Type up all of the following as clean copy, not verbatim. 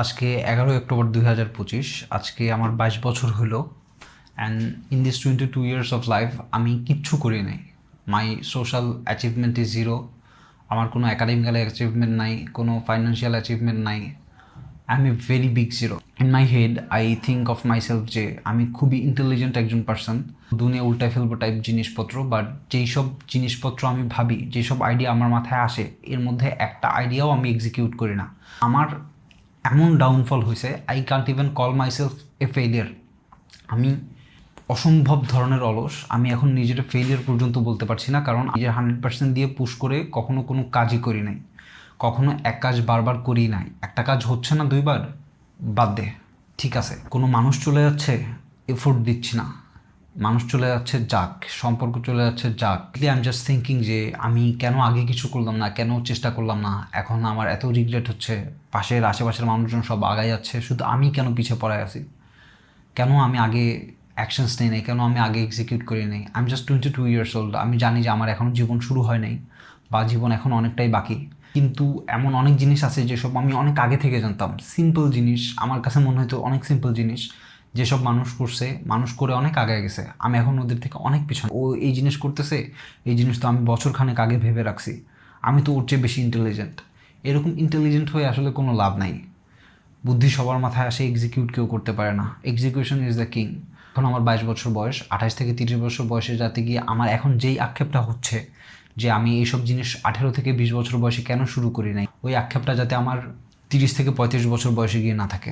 আজকে 11 অক্টোবর 2025। আজকে আমার 22 বছর হলো। And in this 22 years of life আমি কিচ্ছু করি নাই। মাই সোশ্যাল অ্যাচিভমেন্ট ইজ জিরো। আমার কোনো অ্যাকাডেমিক্যাল অ্যাচিভমেন্ট নাই, কোনো ফাইন্যান্সিয়াল অ্যাচিভমেন্ট নাই। I M a very big zero. In my head I think of my self যে আমি খুবই ইন্টেলিজেন্ট একজন পার্সন, দুনিয়া উল্টায় ফেলবো টাইপ জিনিসপত্র। বাট যেই সব জিনিসপত্র আমি ভাবি, যেসব আইডিয়া আমার মাথায় আসে, এর মধ্যে একটা আইডিয়াও আমি এক্সিকিউট করি না। আমার এমন ডাউনফল হয়েছে, I can't even call my self A failure. আমি অসম্ভব ধরনের অলস। আমি এখন নিজের ফেলিয়ার পর্যন্ত বলতে পারছি না, কারণ নিজের 100% দিয়ে পুশ করে কখনো কোনো কাজই করি নাই, কখনো এক কাজ বারবার করি নাই। একটা কাজ হচ্ছে না দুইবার, বাদ দে, ঠিক আছে। কোনো মানুষ চলে যাচ্ছে, এফোর্ট দিচ্ছি না। মানুষ চলে যাচ্ছে যাক, সম্পর্ক চলে যাচ্ছে যাক। আই এম জাস্ট থিঙ্কিং যে আমি কেন আগে কিছু করলাম না, কেন চেষ্টা করলাম না। এখন আমার এত রিগ্রেট হচ্ছে। পাশের আশেপাশের মানুষজন সব আগায় যাচ্ছে, শুধু আমি কেন পিছিয়ে পড়ে আছি। কেন আমি আগে অ্যাকশনস নেই নাই, কেন আমি আগে এক্সিকিউট করি নাই। I am just 22 years old. আমি জানি যে আমার এখনও জীবন শুরু হয় নাই, বা জীবন এখন অনেকটাই বাকি। কিন্তু এমন অনেক জিনিস আছে যেসব আমি অনেক আগে থেকে জানতাম। সিম্পল জিনিস, আমার কাছে মনে হতো অনেক সিম্পল জিনিস, যেসব মানুষ করছে, মানুষ করে অনেক আগে গেছে। আমি এখন ওদের থেকে অনেক পিছনে। ও এই জিনিস করতেছে, এই জিনিস তো আমি বছরখানেক আগে ভেবে রাখছি। আমি তো ওর চেয়ে বেশি ইন্টেলিজেন্ট। এরকম ইন্টেলিজেন্ট হয়ে আসলে কোনো লাভ নাই। বুদ্ধি সবার মাথায় আসে, এক্সিকিউট কেউ করতে পারে না। Execution is the king. এখন আমার 22 বছর বয়স। 28 থেকে 30 বছর বয়সে যাতে গিয়ে আমার এখন যেই আক্ষেপটা হচ্ছে যে আমি এইসব জিনিস 18 থেকে 20 বছর বয়সে কেন শুরু করি নাই, ওই আক্ষেপটা যাতে আমার 30 থেকে 35 বছর বয়সে গিয়ে না থাকে।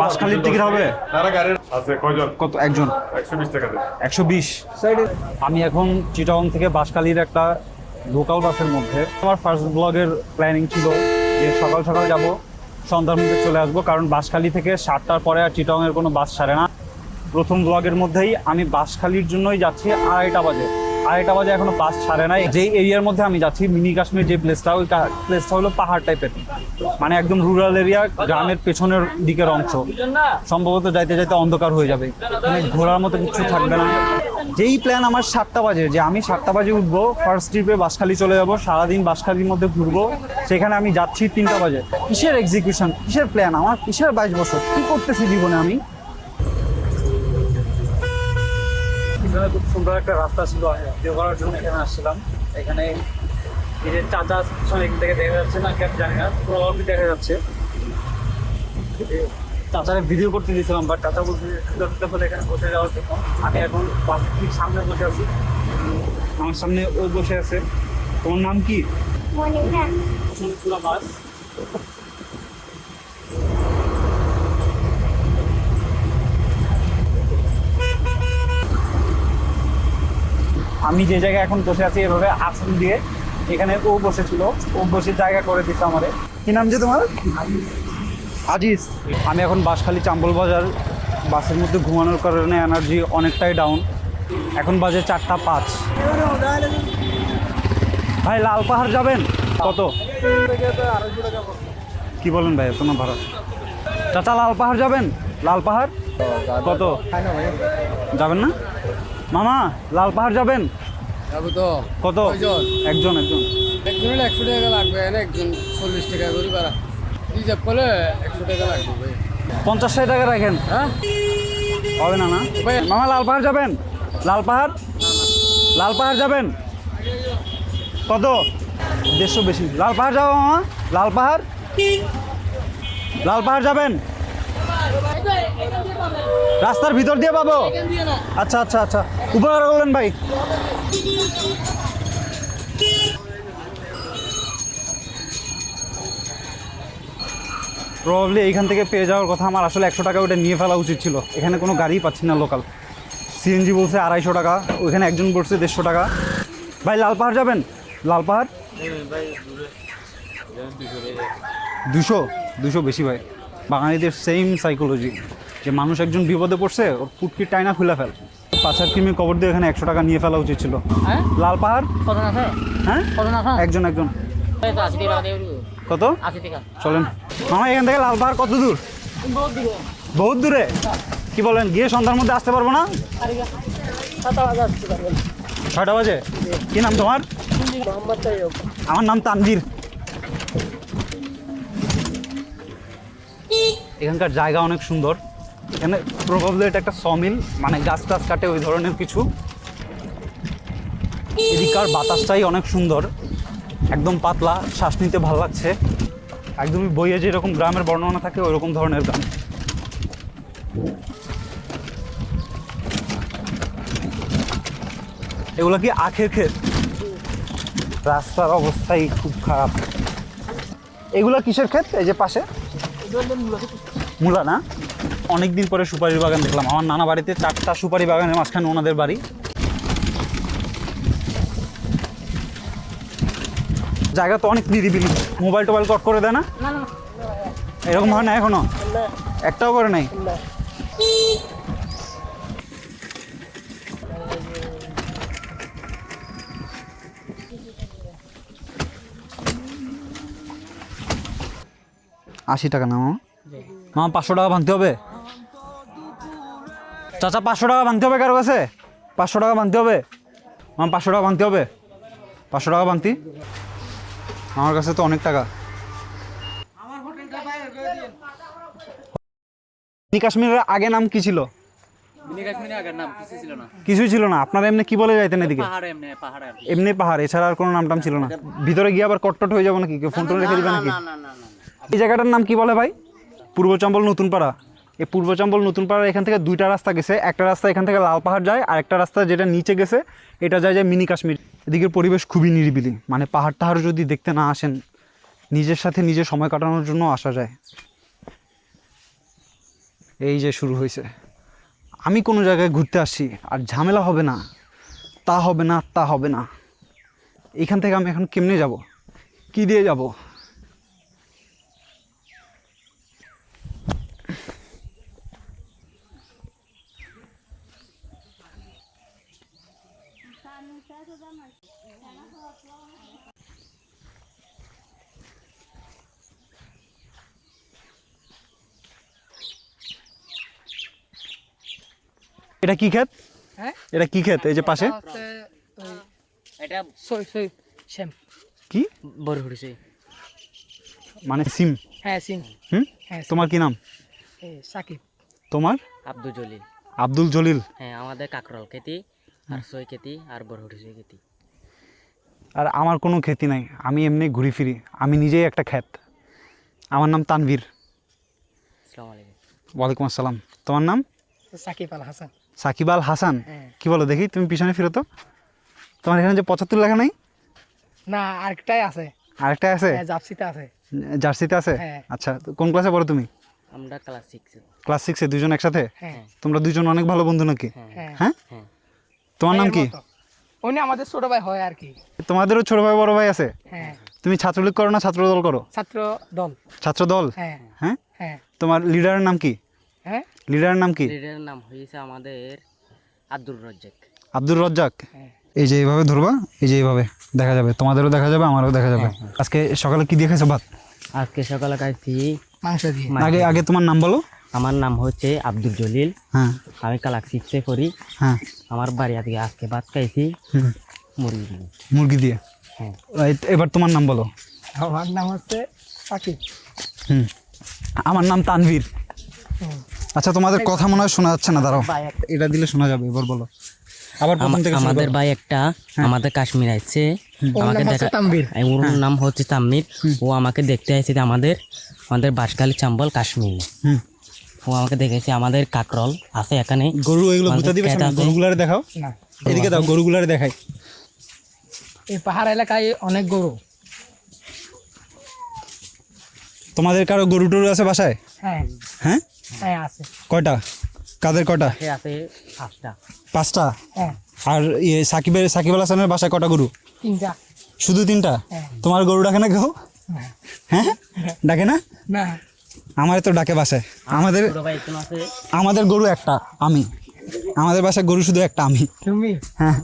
বাঁশখালীর টিকিট হবে কত? একজন 120। আমি এখন চিটাগং থেকে বাঁশখালীর একটা লোকাল বাসের মধ্যে। আমার ফার্স্ট ব্লগের প্ল্যানিং ছিল যে সকাল সকাল যাব, সন্ধ্যার মধ্যে চলে আসবো, কারণ বাঁশখালী থেকে 7টার পরে আর চিটাগংয়ের কোনো বাস ছাড়ে না। প্রথম ব্লগের মধ্যেই আমি বাঁশখালীর জন্যই যাচ্ছি 2:30 বাজে। 2:30 বাজে এখনো বাস ছাড়ে নাই। যেই এরিয়ার মধ্যে আমি যাচ্ছি, মিনি কাশ্মীর যে প্লেসটা, ওই প্লেসটা হলো পাহাড় টাইপের, মানে একদম রুরাল এরিয়া, গ্রামের পেছনের দিকের অংশ। সম্ভবত যাইতে যাইতে অন্ধকার হয়ে যাবে, মানে ঘোরার মতো কিছু থাকবে না। যেই প্ল্যান আমার 7টা বাজে, যে আমি 7টা বাজে উঠবো, ফার্স্ট ট্রিপে বাঁশখালী চলে যাবো, সারাদিন বাঁশখালীর মধ্যে ঘুরবো। সেখানে আমি যাচ্ছি 3টা বাজে। কিসের এক্সিকিউশন, কিসের প্ল্যান আমার, কিসের 22 বছর, কি করতেছি জীবনে আমি। খুব সুন্দর একটা রাস্তা ছিল, ভিডিও করার জন্য এখানে আসছিলাম। এখানে এই যে চাচা এখান থেকে দেখা যাচ্ছে না, কেন জানি না, প্রভাবই দেখা যাচ্ছে। চাচারে ভিডিও করতে দিয়েছিলাম, বাট চাচা বলছে বলে এখানে বসে যাওয়ার জন্য। আমি এখন ঠিক সামনে বসে আছি, আমার সামনে ও বসে আছে। তোমার নাম কি? মাছ। আমি যে জায়গায় এখন বসে আছি, এভাবে আসন দিয়ে এখানে ও বসেছিল, ও বসে জায়গা করে দিচ্ছে আমারে। কি নাম যে তোমার? আজিজ। আমি এখন বাঁশখালী চাম্বল বাজার বাসের মধ্যে ঘুমানোর কারণে এনার্জি অনেকটাই ডাউন। এখন বাজে 4:05। ভাই লাল পাহাড় যাবেন? কত? কি বলেন ভাই, এত না ভাড়া? চাচা লাল পাহাড় যাবেন? লাল পাহাড় কত? যাবেন না? মামা লাল পাহাড় যাবেন? কত? একজন 100 টাকা লাগবে, একজন 40 টাকা করে ভাড়া রিজার্ভ করলে 100 টাকা লাগবে। 50 টাকা রাখেন। হ্যাঁ, হবে না? না মামা লাল পাহাড় যাবেন? লাল পাহাড়, লাল পাহাড় যাবেন? কত? 150 বেশি। লাল পাহাড় যাবো মামা? লাল পাহাড়, লাল পাহাড় যাবেন? রাস্তার ভিতর দিয়ে পাবো? আচ্ছা আচ্ছা আচ্ছা, উপকার করলেন ভাই। প্রবাবলি এইখান থেকে পেয়ে যাওয়ার কথা। আমার আসলে 100 টাকা ওটা নিয়ে ফেলা উচিত ছিল। এখানে কোনো গাড়িই পাচ্ছি না লোকাল। সিএনজি বলছে 250 টাকা, ওইখানে একজন বলছে 150 টাকা। ভাই লাল পাহাড় যাবেন? লাল পাহাড় 200 বেশি ভাই। বাঙালিদের সেম সাইকোলজি, যে মানুষ একজন বিপদে পড়ছে, ওর পুটকির টাইনা খুলে ফেল। পাচার কিমি কবর দিয়ে এখানে 100 টাকা নিয়ে ফেলা উচিত ছিল। লাল পাহাড় হ্যাঁ, একজন কত? চলেন মামা, এখান থেকে লাল পাহাড় কত দূর? বহুত দূরে। কি বলেন, গিয়ে সন্ধ্যার মধ্যে আসতে পারবো না? 6টা বাজে। কি নাম তোমার? আমার নাম তানভীর। এখানকার জায়গা অনেক সুন্দর। এখানে প্রবাবলি এটা একটা সমিল, মানে গাছ টাছ কাটে ওই ধরনের কিছু। এদিকার বাতাসটাই অনেক সুন্দর, একদম পাতলা, শ্বাস নিতে ভালো লাগছে। একদমই বইয়ে যেরকম গ্রামের বর্ণনা থাকে ওই রকম ধরনের গ্রাম। এগুলো কি আখের ক্ষেত? রাস্তার অবস্থাই খুব খারাপ। এগুলো কিসের ক্ষেত? এই যে পাশে মূলা না? অনেকদিন পরে সুপারির বাগান দেখলাম। আমার নানা বাড়িতে 4টা সুপারি বাগানের মাঝখানে ওনাদের বাড়ি। জায়গা তো অনেক নিরিবিলি। মোবাইল টোবাইল কট করে দেয় না? এরকম হয় না এখনো? একটাও করে নাই? $80 না মামা? মামা 500 টাকা ভাঙতে হবে? চাচা 500 টাকা ভাঙতে হবে কারো কাছে? 500 টাকা ভাঙতে হবে মামা? 500 টাকা ভাঙতে হবে? 500 টাকা ভাঙতি? আমার কাছে তো অনেক টাকা। মিনি কাশ্মীরের আগে নাম কি ছিল? কিছুই ছিল না। আপনারা এমনি কি বলে যাইতেন এদিকে? এমনি পাহাড়, এছাড়া আর কোনো নাম টাম ছিল না। ভিতরে গিয়ে আবার কটটট হয়ে যাবো নাকি? কেউ ফোন টোন রেখে দিবে নাকি? এই জায়গাটার নাম কি বলে ভাই? পূর্ব চম্বল নতুন পাড়া। এই পূর্ব চম্বল নতুন পাড়ার এখান থেকে 2টা রাস্তা গেছে। একটা রাস্তা এখান থেকে লাল পাহাড় যায়, আর একটা রাস্তা যেটা নিচে গেছে এটা যায় মিনি কাশ্মীর। এদিকের পরিবেশ খুবই নিরিবিলি, মানে পাহাড় টাহাড় যদি দেখতে না আসেন, নিজের সাথে নিজে সময় কাটানোর জন্য আসা যায়। এই যে শুরু হয়েছে। আমি কোনো জায়গায় ঘুরতে আসি আর ঝামেলা হবে না, তা হবে না, তা হবে না। এখান থেকে আমি এখন কেমনে যাব? কি দিয়ে যাব? এটা কি ক্ষেত? হ্যাঁ, এটা কি ক্ষেত? এই যে পাশে এটা সই শ্যাম কি বরহুড়ি সই, মানে সিম? হ্যাঁ সিম। হ্যাঁ, তোমার কি নাম? সাকিব। তোমার? আব্দুল জলিল। আব্দুল জলিল। হ্যাঁ, আমাদের কাকরল খেতি আর সই খেতি আর বরহুড়ি সই খেতি। আর আমার কোনো খেতি নাই, আমি এমনি ঘুরি ফিরি। আমি নিজেই একটা ক্ষেত। আমার নাম তানভীর। আসসালামু আলাইকুম। ওয়ালাইকুম আসসালাম। তোমার নাম? সাকিব আল হাসান। সাকিব আল হাসান। হ্যাঁ। কি বলো দেখি, তুমি পিছনে ফিরো তো। তোমার এখানে যে 75 লেখা নাই? না, আরেকটাই আছে। আরেকটা আছে? হ্যাঁ, জাপসিতে আছে। জার্সিতে আছে? হ্যাঁ। আচ্ছা, তো কোন ক্লাসে পড়ো তুমি? আমরা ক্লাস 6। ক্লাস 6-এ দুজন একসাথে? হ্যাঁ তোমরা দুজন অনেক ভালো বন্ধু নাকি? হ্যাঁ। হ্যাঁ। হ্যাঁ। তোমার নাম কি? উনি আমাদের ছোট ভাই হয় আর কি। তোমাদেরও ছোট ভাই বড় ভাই আছে? হ্যাঁ, তুমি ছাত্রলীগ করো না ছাত্র দল করো? ছাত্র দল। ছাত্র দল? হ্যাঁ হ্যাঁ। হ্যাঁ তোমার লিডারের নাম কি? হ্যাঁ। লিডারের নাম কি? লিডারের নাম হয়েছে আমাদের আব্দুর রাজ্জাক। আব্দুর রাজ্জাক। হ্যাঁ। এই যে এইভাবে ধরবা, এই যে এইভাবে দেখা যাবে, তোমাদেরও দেখা যাবে, আমারও দেখা যাবে। আজকে সকালে কি দিয়ে খাইছো ভাত? আজকে সকালে খাইছি মাংস দিয়ে। আগে আগে তোমার নাম বলো। আমার নাম হচ্ছে আব্দুল জলিল। হ্যাঁ আমি ক্লাস 6-এ পড়ি। হ্যাঁ। আমার বাড়ি আজকে ভাত খাইছি হুম, মুরগি দিয়ে। মুরগি দিয়ে। হ্যাঁ। এবার তোমার নাম বলো। আমার নাম হচ্ছে সাকিব। হুম, আমার নাম তানভীর। আচ্ছা, তোমাদের কথা মনে হয় শোনা যাচ্ছে না, দাঁড়াও এটা দিলে শোনা যাবে। এবার বলো আবার প্রথম থেকে শুরু আমাদের করো। ভাই একটা আমাদের কাশ্মীর আসছে, ওর আমাকে নাম হচ্ছে দেখা তানভীর। ওর নাম হচ্ছে তাম্মির। ও আমাকে দেখতে আসছে যে আমাদের বাঁশখালী চাম্বল কাশ্মীর। হুম, ও আমাকে দেখেছে আমাদের কাকরল আছে এখানে। গরু এগুলো আমাদের গুতা দিবে ক্ষেত না, আছে। গরুগুলারে দেখাও। না, এদিকে দাও, গরুগুলারে দেখাই। এই পাহাড় এলাকায় অনেক গরু। তোমাদের কারো গরু টরু আছে বাসায়? হ্যাঁ হ্যাঁ। হ্যাঁ আছে। কয়টা? কাদের কয়টা? সে আছে 5টা। 5টা। হ্যাঁ, আর সাকিব আল হাসানের বাসায় কটা গরু? 3টা। শুধু 3টা? হ্যাঁ। তোমার গরু ডাকে না কেউ? না, হ্যাঁ, ডাকে না? না, আমার তো ডাকে বাসায়। ছোট ভাই একজন আছে। আমাদের গরু একটা, আমাদের বাসায় গরু শুধু একটা, আমি। তুমি? হ্যাঁ।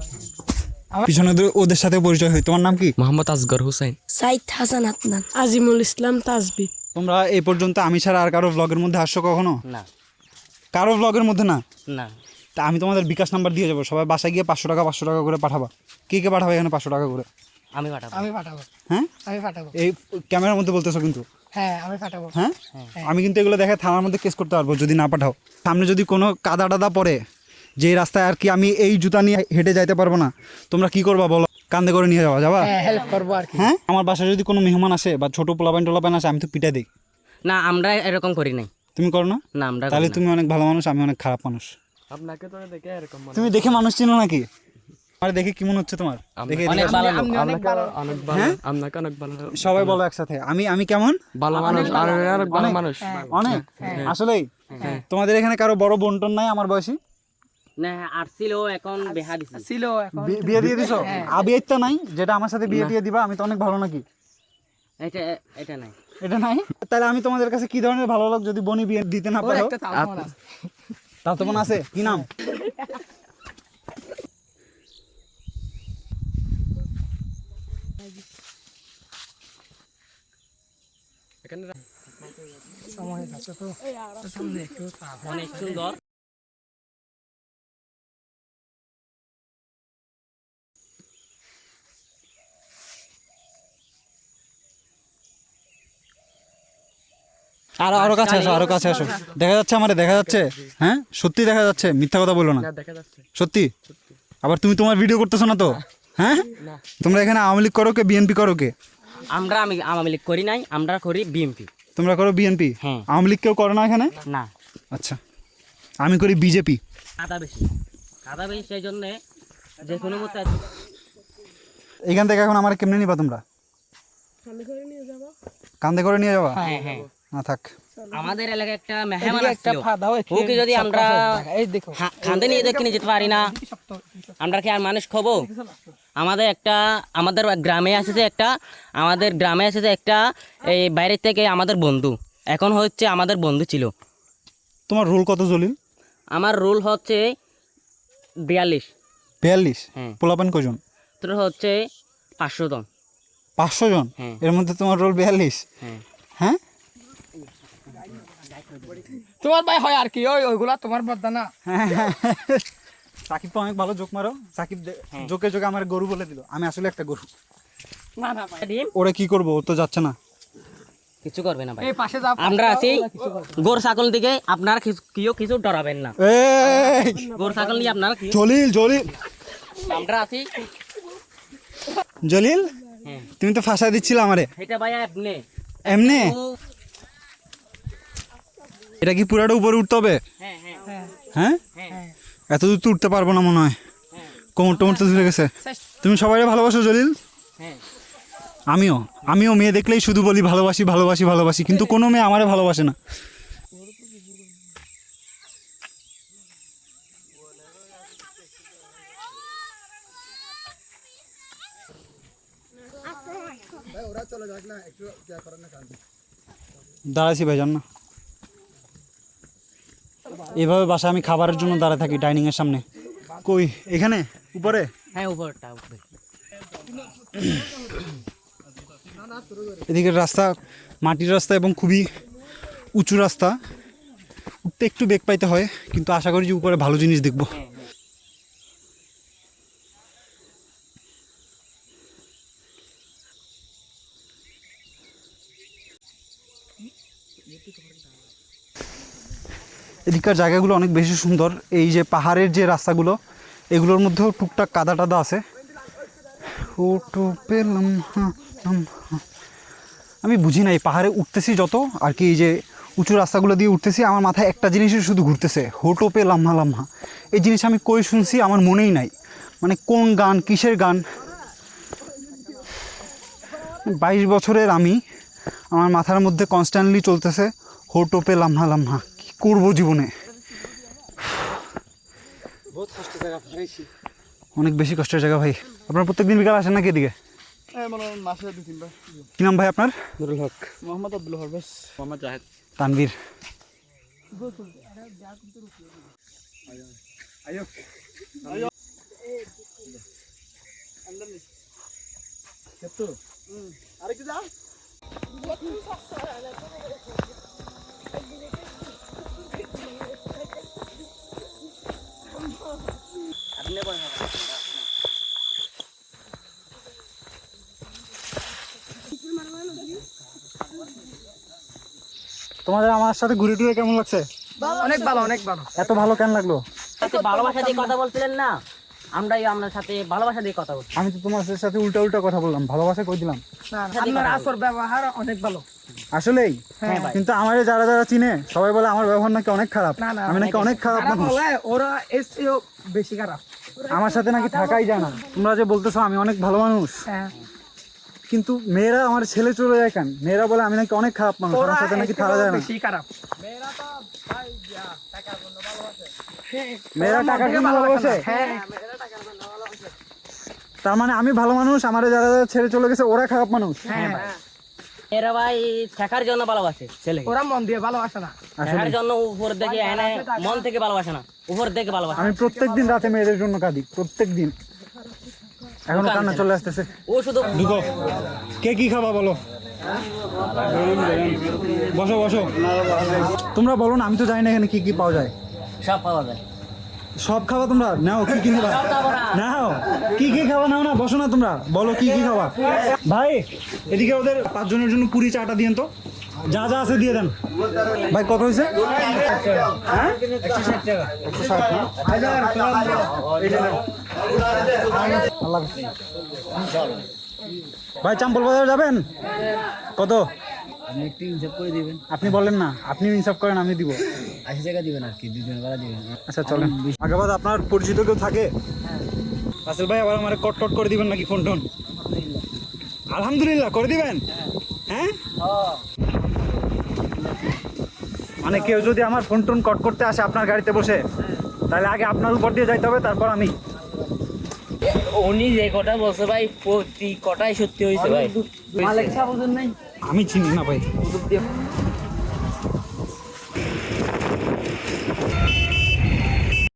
পিছনে ওদের সাথে পরিচয় হয়। তোমার নাম কি? মোহাম্মদ আসগর হোসেন। সাইদ হাসান আদনান, আজিমুল ইসলাম তাজবিদ। তোমরা এই পর্যন্ত আমি ছাড়া আর কারো ব্লগের মধ্যে আসছো কখনো? না কারো ব্লগের মধ্যে না? না, তা আমি তোমাদের বিকাশ নাম্বার দিয়ে যাবো, সবাই বাসায় গিয়ে 500 টাকা করে পাঠাবা। কে কে পাঠাবে এখানে 500 টাকা করে? আমি পাঠাবো। আমি পাঠাবো। হ্যাঁ আমি পাঠাবো। এই ক্যামেরার মধ্যে বলতেছো কিন্তু। হ্যাঁ আমি পাঠাবো। হ্যাঁ আমি কিন্তু এগুলো দেখে থানার মধ্যে কেস করতে পারবো যদি না পাঠাও। সামনে যদি কোনো কাদা টাদা পড়ে, যে রাস্তায় আর কি আমি এই জুতা নিয়ে হেঁটে যাইতে পারবো না, তোমরা কি করবা বলো? কান্দে করে নিয়ে যাবা? হ্যাঁ হেল্প করবো আর কি। হ্যাঁ আমার বাসায় যদি কোনো মেহমান আসে বা ছোট পোলাপাইন আসে, আমি তো পিটাই দিই। না আমরা এরকম করি নাই। তুমি করো না? না আমরা তাহলে করি না। তুমি অনেক ভালো মানুষ, আমি অনেক খারাপ মানুষ। আপনাকে তো দেখে এরকম তুমি দেখে মানুষ চিনো নাকি? আমার দেখে কি মনে হচ্ছে তোমার? দেখে অনেক ভালো লোক। অনেক ভালো। হ্যাঁ আপনাকে অনেক ভালো। সবাই বলো একসাথে, আমি কেমন? ভালো মানুষ আর অনেক ভালো মানুষ। অনেক আসলেই। তোমাদের এখানে কারো বড় বোনটন নাই আমার বয়সী? না আসছিল, এখন বেহা দিছি। ছিল এখন বিয়ে দিয়ে দিছো? আবিয়াইতা নাই যেটা আমার সাথে বিয়ে দিয়ে দিবা? আমি তো অনেক ভালো নাকি? এটা এটা নাই। এটা নাই? তাহলে আমি তোমাদের কাছে কি ধরনের ভালো লোক যদি বনি বিয়ে দিতে না ওর পারো? একটা তালমন আছে। তাও তো মনে আছে, কি নাম? সময় আছে তো সামনে একটু অনেক সুন্দর। আরো কাছে আসো, আরো কাছে আসো। দেখা যাচ্ছে আমারে? দেখা যাচ্ছে? হ্যাঁ সত্যি দেখা যাচ্ছে, মিথ্যা কথা বলো না। দেখা যাচ্ছে। সত্যি? আবার তুমি তোমার ভিডিও করতেছো না তো? হ্যাঁ তোমরা এখানে আওয়ামী লীগ করো কে বিএনপি করো কে? আমরা আওয়ামী লীগ করি নাই, আমরা করি বিএমপি। তোমরা করো বিএনপি? হ্যাঁ। আওয়ামী লীগ কেউ করে না এখানে? না আচ্ছা আমি করি বিজেপি। কাদা বেশি, কাদা বেশি, সেই জন্য যে কোনো মতো এখান থেকে এখন আমার কেমনে নিবা তোমরা? কান্দে করে নিয়ে যাবা? হ্যাঁ হ্যাঁ। না থাক। আমাদের এলাকায় একটা মেহমান একটা আসছিল, ফাদাও ওকে যদি আমরা এই দেখো খান্দে নিয়ে দেখে নিয়ে যেতে পারি না, আমরা কি আর মানুষ খাবো? আমাদের গ্রামে এসেছে একটা এই বাইরের থেকে আমাদের বন্ধু, এখন হচ্ছে আমাদের বন্ধু ছিল। তোমার রোল কত জলিল? আমার রোল হচ্ছে 42। 42? হ্যাঁ। পোলাপান কজন? তোর হচ্ছে 500 জন। 500 জন? হ্যাঁ। এর মধ্যে তোমার রোল 42? হ্যাঁ। হ্যাঁ তোমার ভাই হয় আর কি, ওইগুলা তোমার বদলা না। সাকিব তো অনেক ভালো জোক মারো। সাকিব জোকে জোকে আমার গরু বলে দিল, আমি আসলে একটা গরু। না না ভাই ওরা কি করবো? ও তো যাচ্ছে না। কিছু করবে না ভাই, এই পাশে যাও। আমরা আছি। গরু ছাগল দিকে আপনারা কিছু ডরাবেন না। এই গরু ছাগল নিয়ে আপনারা জলিল আমরা আছি। জলিল হ্যাঁ। তুমি তো ফাঁসা দিচ্ছিলে আমারে। এটা ভাইয়া আপনি এমনি এটা কি পুরাটা উপরে উঠতে হবে? হ্যাঁ হ্যাঁ হ্যাঁ হ্যাঁ। এত দূর তো উঠতে পারবো না মনে হয়, কোমর টোমর তো ধরে গেছে। তুমি সবাই ভালোবাসো জলিল? হ্যাঁ। আমিও মেয়ে দেখলেই শুধু বলি ভালোবাসি ভালোবাসি ভালোবাসি, কিন্তু কোনো মেয়ে আমারে ভালোবাসে না। দাঁড়াইছি ভাইজান না, এইভাবে বাসায় আমি খাবারের জন্য দাঁড়ায় থাকি ডাইনিং এর সামনে। কই এখানে উপরে? হ্যাঁ উপরটা উপরে। এদিকের রাস্তা মাটির রাস্তা এবং খুবই উঁচু রাস্তা, উঠতে একটু বেগ পাইতে হয়, কিন্তু আশা করি যে উপরে ভালো জিনিস দেখবো। এদিককার জায়গাগুলো অনেক বেশি সুন্দর। এই যে পাহাড়ের যে রাস্তাগুলো, এগুলোর মধ্যেও টুকটাক কাদা টাদা আছে। আমি বুঝি না, এই পাহাড়ে উঠতেছি যত আর কি, এই যে উঁচু রাস্তাগুলো দিয়ে উঠতেছি, আমার মাথায় একটা জিনিসই শুধু ঘুরতেছে, হোটোপে লাম্হা লাম্হা। এই জিনিস আমি কই শুনছি আমার মনেই নাই, মানে কোন গান, কিসের গান। 22 বছরের আমি, আমার মাথার মধ্যে কনস্ট্যান্টলি চলতেছে হোটোপে লাম্হা লাম্হা। কি করবো জীবনে? অনেক বেশি কষ্টের জায়গা ভাই। আপনার প্রত্যেকদিন বিকাল আসেন নাকি এদিকে? কি নাম ভাই আপনার? নুরুল হক। মোহাম্মদ আব্দুল হরবেস। মোহাম্মদ জাহেদ। তানভীর। তোমাদের আমার সাথে ঘুরে টুরে কেমন লাগছে? অনেক ভালো, অনেক ভালো। এত ভালো কেন লাগলো? সাথে ভালোবাসা দিয়ে কথা বলছিলেন না, আমরাই আপনার সাথে ভালোবাসা দিয়ে কথা বলছি। আমি তো তোমার সাথে উল্টা উল্টা কথা বললাম, ভালোবাসা কই দিলাম? আপনার আসর ব্যবহার অনেক ভালো। আসলেই? হ্যাঁ ভাই। কিন্তু আমার যারা যারা চিনে সবাই বলে আমার ব্যবহার নাকি অনেক খারাপ। আমি নাকি অনেক খারাপ মানুষ। ওরা এসেও বেশি খারাপ। আমার সাথে নাকি থাকাই যায় না। তোমরা যে বলতেছো আমি অনেক ভালো মানুষ, কিন্তু মেয়েরা আমার ছেলে চলে যায় কেন? মেয়েরা বলে আমি নাকি অনেক খারাপ মানুষ, আমার সাথে নাকি থাকা যায় না। বেশি খারাপ। মেয়েরা টাকার জন্য ভালোবাসে? তার মানে আমি ভালো মানুষ, আমার যারা যারা ছেড়ে চলে গেছে ওরা খারাপ মানুষ? এরা ভাই থাকার জন্য ভালোবাসে ছেলে, ওরা মন দিয়ে ভালোবাসে না। থাকার জন্য উপর দেখে এনে মন থেকে ভালোবাসে না, উপর দেখে ভালোবাসে। আমি প্রত্যেকদিন রাতে মেয়েদের জন্য কাঁদি, প্রত্যেকদিন। এখনো কান্না চলে আসতেছে। ও শুধু দুটো কে কি খাবা বলো? বসো বসো, তোমরা বলো না, আমি তো জানি না এখানে কি কি পাওয়া যায়। সব পাওয়া যায়। সব খাবা তোমরা? নাও কি কি খাবা? সব খাবো না। নাও কি কি খাবা, নাও না, বসো না তোমরা, বলো কি কি খাবা। ভাই এদিকে ওদের 5 জনের জন্য পুরি চাটা দিয়েন তো, যা যা আছে দিয়ে দেন। ভাই কত হয়েছে? হ্যাঁ 160 টাকা। 160 না? আল্লাহ হাফেজ। ভাই চাম্পল বাজার যাবেন? কত? আপনি একটু ইনসাফ করে দিবেন। আপনি বলেন না, আপনি ইনসাফ করেন, আমি দিব। 80 টাকা দিবেন আর কি, 2 জনের বেলা দিবেন। আচ্ছা চলেন। আগাবাদ আপনার পরিচিত কেউ থাকে? রাসেল ভাই আবার আমার কট করে দিবেন নাকি ফোন টোন? আলহামদুলিল্লাহ করে দিবেন? হ্যাঁ মানে কেউ যদি আমার ফোন টোন কট করতে আসে আপনার গাড়িতে বসে, তাহলে আগে আপনার উপর দিয়ে যাইতে হবে, তারপর আমি। উনি যে কটা বলছে ভাই, প্রতি কটাই সত্যি হয়েছে ভাই। আমি চিনি না ভাই।